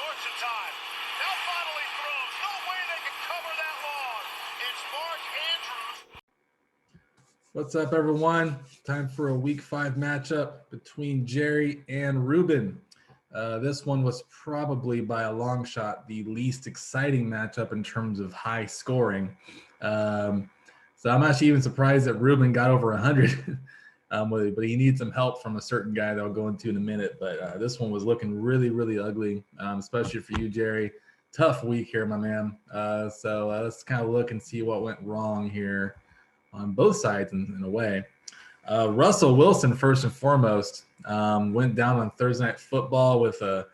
shorts in time. Now finally throws. No way they can cover that long. It's Mark Andrews. What's up, everyone? Time for a Week 5 matchup between Jerry and Ruben. This one was probably by a long shot the least exciting matchup in terms of high scoring. So I'm actually even surprised that Ruben got over 100, but he needs some help from a certain guy that I'll go into in a minute. But this one was looking really, really ugly, especially for you, Jerry. Tough week here, my man. So let's kind of look and see what went wrong here on both sides in a way. Russell Wilson, first and foremost, went down on Thursday Night Football with a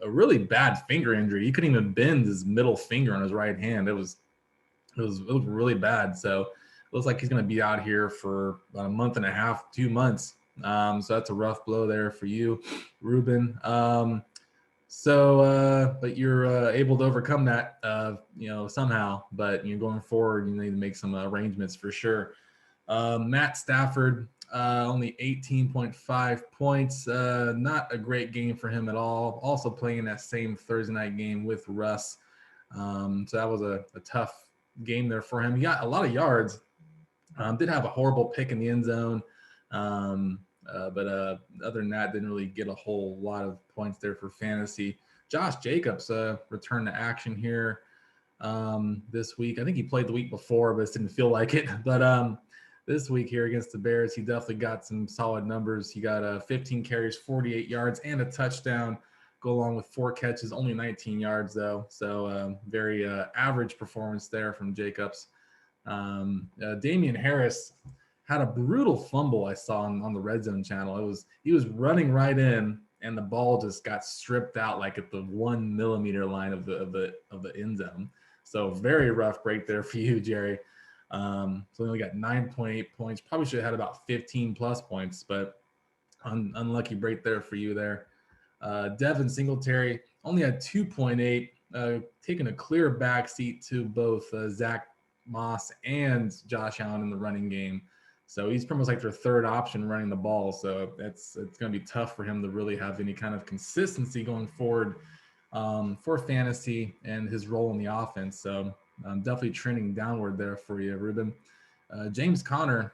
really bad finger injury. He couldn't even bend his middle finger on his right hand. It was really bad. So it looks like he's going to be out here for about a month and a half, 2 months. So that's a rough blow there for you, Ruben. But you're able to overcome that, somehow. But going forward, you need to make some arrangements for sure. Matt Stafford, only 18.5 points. Not a great game for him at all. Also playing that same Thursday night game with Russ. So that was a tough game there for him. He got a lot of yards. Did have a horrible pick in the end zone. But other than that, didn't really get a whole lot of points there for fantasy. Josh Jacobs returned to action here this week. I think he played the week before, but it didn't feel like it. But this week here against the Bears, he definitely got some solid numbers. He got 15 carries, 48 yards, and a touchdown. Go along with 4 catches, only 19 yards though. So very average performance there from Jacobs. Damian Harris had a brutal fumble I saw on the Red Zone channel. He was running right in, and the ball just got stripped out like at the 1 millimeter line of the end zone. So very rough break there for you, Jerry. So he only got 9.8 points. Probably should have had about 15 plus points, but unlucky break there for you there. Devin Singletary only had 2.8, taking a clear backseat to both Zach Moss and Josh Allen in the running game. So he's pretty much like their third option running the ball. So it's going to be tough for him to really have any kind of consistency going forward for fantasy and his role in the offense. So definitely trending downward there for you, Ruben. James Conner,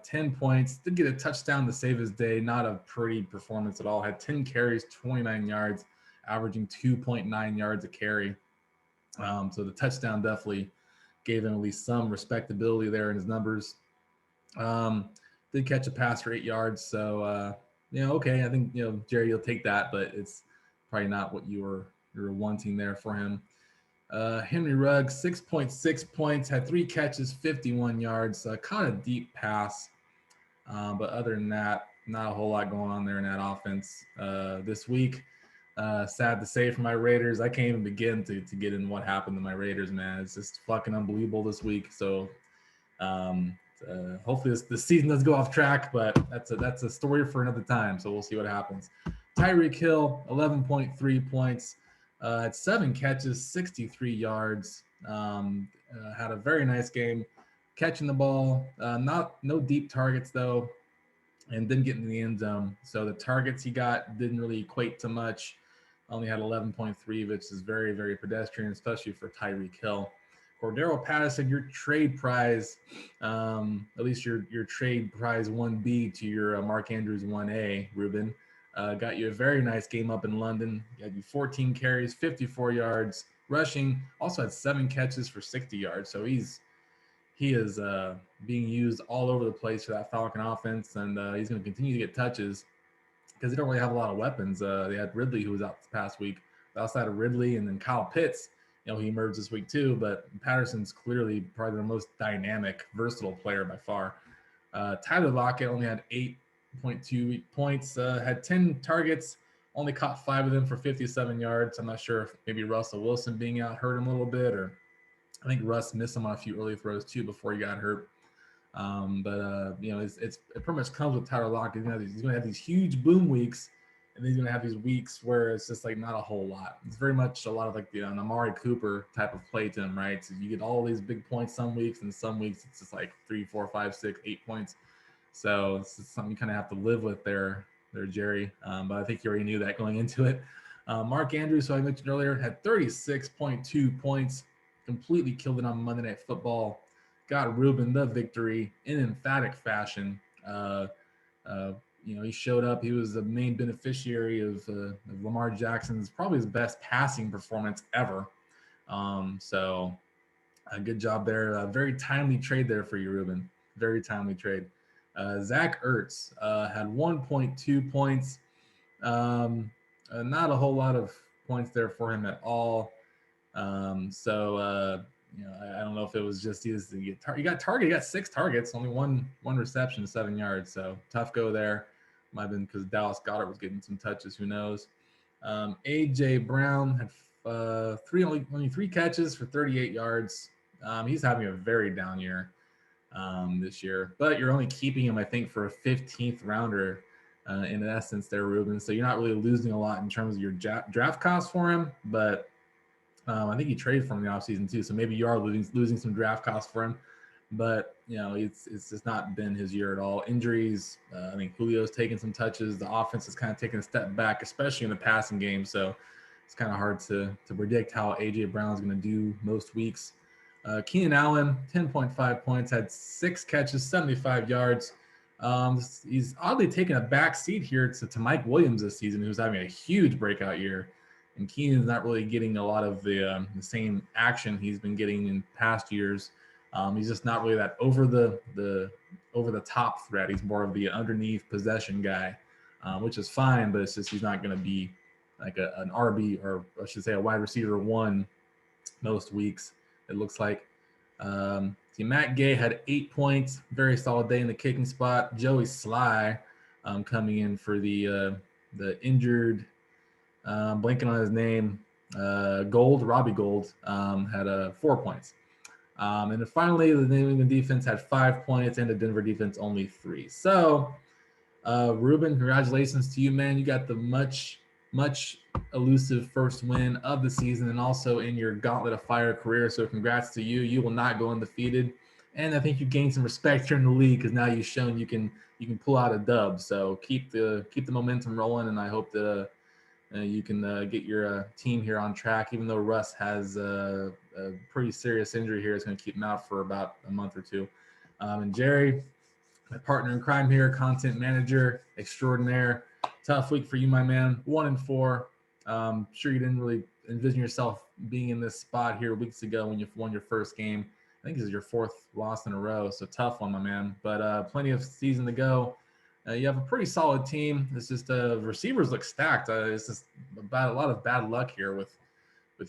10 points, did get a touchdown to save his day. Not a pretty performance at all. Had 10 carries, 29 yards, averaging 2.9 yards a carry. So the touchdown definitely gave him at least some respectability there in his numbers. Did catch a pass for 8 yards. So, okay. I think, Jerry, you'll take that, but it's probably not what you were wanting there for him. Henry Ruggs, 6.6 points, had 3 catches, 51 yards, caught a deep pass. But other than that, not a whole lot going on there in that offense this week. Sad to say for my Raiders, I can't even begin to get in what happened to my Raiders, man. It's just fucking unbelievable this week. So hopefully this season doesn't go off track, but that's a story for another time. So we'll see what happens. Tyreek Hill, 11.3 points. Had 7 catches, 63 yards. Had a very nice game catching the ball. No deep targets though, and didn't get into the end zone. So the targets he got didn't really equate to much. Only had 11.3, which is very, very pedestrian, especially for Tyreek Hill. Cordero Patterson, your trade prize, at least your trade prize 1B to your Mark Andrews 1A, Ruben. Got you a very nice game up in London. Got you 14 carries, 54 yards rushing. Also had 7 catches for 60 yards. So he is being used all over the place for that Falcon offense, and he's going to continue to get touches because they don't really have a lot of weapons. They had Ridley, who was out this past week. But outside of Ridley and then Kyle Pitts, he emerged this week too. But Patterson's clearly probably the most dynamic, versatile player by far. Tyler Lockett only had 8.2 points, had 10 targets, only caught 5 of them for 57 yards. I'm not sure if maybe Russell Wilson being out hurt him a little bit, or I think Russ missed him on a few early throws too before he got hurt. It pretty much comes with Tyler Lockett. He's going to have these huge boom weeks, and then he's going to have these weeks where it's just like not a whole lot. It's very much a lot of like an Amari Cooper type of play to him, right? So you get all these big points some weeks, and some weeks it's just like 3, 4, 5, 6, 8 points. So it's something you kind of have to live with there, Jerry. But I think you already knew that going into it. Mark Andrews, who I mentioned earlier, had 36.2 points, completely killed it on Monday Night Football. Got Rueben the victory in emphatic fashion. Uh, he showed up. He was the main beneficiary of Lamar Jackson's probably his best passing performance ever. So a good job there. A very timely trade there for you, Ruben. Very timely trade. Zach Ertz had 1.2 points. Not a whole lot of points there for him at all. I don't know if it was just he got 6 targets, only one reception, 7 yards. So tough go there. Might have been because Dallas Goedert was getting some touches. Who knows? AJ Brown had only 3 catches for 38 yards. He's having a very down year this year, but you're only keeping him, I think, for a 15th rounder in essence there, Ruben. So you're not really losing a lot in terms of your draft costs for him, but I think you traded for him in the offseason too. So maybe you are losing some draft costs for him, but it's just not been his year at all. Injuries, I think Julio's taking some touches. The offense is kind of taking a step back, especially in the passing game. So it's kind of hard to predict how AJ Brown is going to do most weeks. Keenan Allen, 10.5 points, had 6 catches, 75 yards. He's oddly taken a back seat here to Mike Williams this season, who's having a huge breakout year. And Keenan's not really getting a lot of the same action he's been getting in past years. He's just not really that over the top threat. He's more of the underneath possession guy, which is fine, but it's just he's not going to be like an RB, or I should say a wide receiver 1 most weeks, it looks like. Matt Gay had 8 points, very solid day in the kicking spot. Joey Sly coming in for the injured, blanking on his name, Robbie Gould, had 4 points. And then finally, the New England defense had 5 points, and the Denver defense only 3. So, Ruben, congratulations to you, man. You got the much elusive first win of the season, and also in your Gauntlet of Fire career. So congrats to you. You will not go undefeated, and I think you gained some respect here in the league because now you've shown you can pull out a dub. So keep the momentum rolling, and I hope that you can get your team here on track. Even though Russ has a pretty serious injury here, it's going to keep him out for about a month or 2. And Jerry, my partner in crime here, content manager extraordinaire. Tough week for you, my man. 1-4. Sure you didn't really envision yourself being in this spot here weeks ago when you won your first game. I think this is your 4th loss in a row, so tough one, my man. But plenty of season to go. You have a pretty solid team. It's just receivers look stacked. It's just about a lot of bad luck here with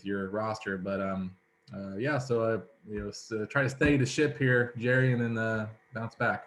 your roster. But so try to steady the ship here, Jerry, and then bounce back.